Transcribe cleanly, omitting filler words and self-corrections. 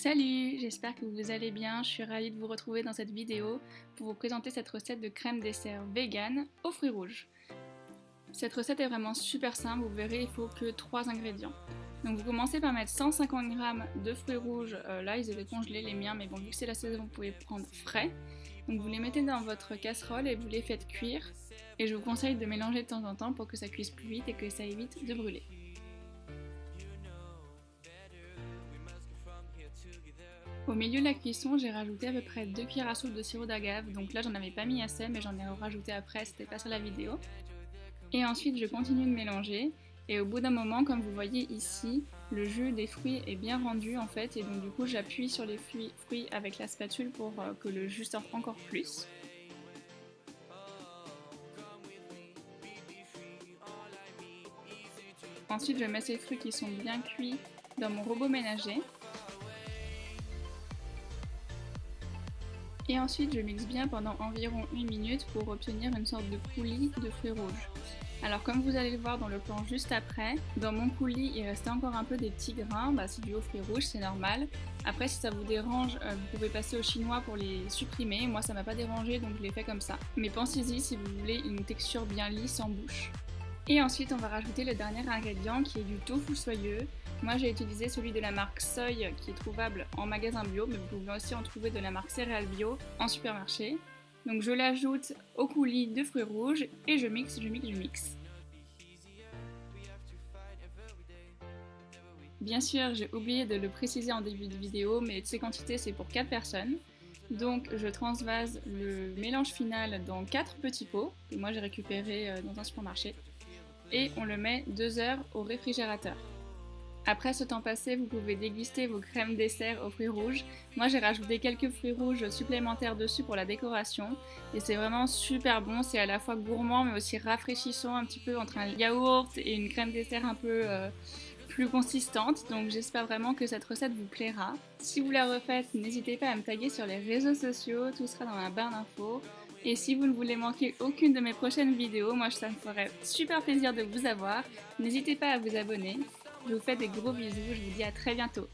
Salut, j'espère que vous allez bien. Je suis ravie de vous retrouver dans cette vidéo pour vous présenter cette recette de crème dessert vegan aux fruits rouges. Cette recette est vraiment super simple, vous verrez, il faut que 3 ingrédients. Donc vous commencez par mettre 150 g de fruits rouges, là ils étaient congelés les miens, mais bon vu que c'est la saison vous pouvez prendre frais. Donc vous les mettez dans votre casserole et vous les faites cuire. Et je vous conseille de mélanger de temps en temps pour que ça cuise plus vite et que ça évite de brûler. Au milieu de la cuisson, j'ai rajouté à peu près 2 cuillères à soupe de sirop d'agave, donc là j'en avais pas mis assez mais j'en ai rajouté après, c'était pas sur la vidéo. Et ensuite je continue de mélanger et au bout d'un moment, comme vous voyez ici, le jus des fruits est bien rendu en fait et donc du coup j'appuie sur les fruits avec la spatule pour que le jus sorte encore plus. Ensuite je mets ces fruits qui sont bien cuits dans mon robot ménager. Et ensuite je mixe bien pendant environ 1 minute pour obtenir une sorte de coulis de fruits rouges. Alors comme vous allez le voir dans le plan juste après, dans mon coulis il restait encore un peu des petits grains, c'est dû aux fruits rouges, c'est normal. Après si ça vous dérange, vous pouvez passer au chinois pour les supprimer, moi ça m'a pas dérangé donc je l'ai fait comme ça. Mais pensez-y si vous voulez une texture bien lisse en bouche. Et ensuite on va rajouter le dernier ingrédient qui est du tofu soyeux. Moi j'ai utilisé celui de la marque Soy qui est trouvable en magasin bio, mais vous pouvez aussi en trouver de la marque Céréales Bio en supermarché. Donc je l'ajoute au coulis de fruits rouges et je mixe. Bien sûr, j'ai oublié de le préciser en début de vidéo, mais ces quantités c'est pour 4 personnes. Donc je transvase le mélange final dans 4 petits pots que moi j'ai récupéré dans un supermarché et on le met 2 heures au réfrigérateur. Après ce temps passé, vous pouvez déguster vos crèmes dessert aux fruits rouges. Moi j'ai rajouté quelques fruits rouges supplémentaires dessus pour la décoration et c'est vraiment super bon, c'est à la fois gourmand mais aussi rafraîchissant, un petit peu entre un yaourt et une crème dessert un peu plus consistante, donc j'espère vraiment que cette recette vous plaira. Si vous la refaites, n'hésitez pas à me taguer sur les réseaux sociaux, tout sera dans la barre d'infos. Et si vous ne voulez manquer aucune de mes prochaines vidéos, moi ça me ferait super plaisir de vous avoir. N'hésitez pas à vous abonner. Je vous fais des gros bisous, je vous dis à très bientôt.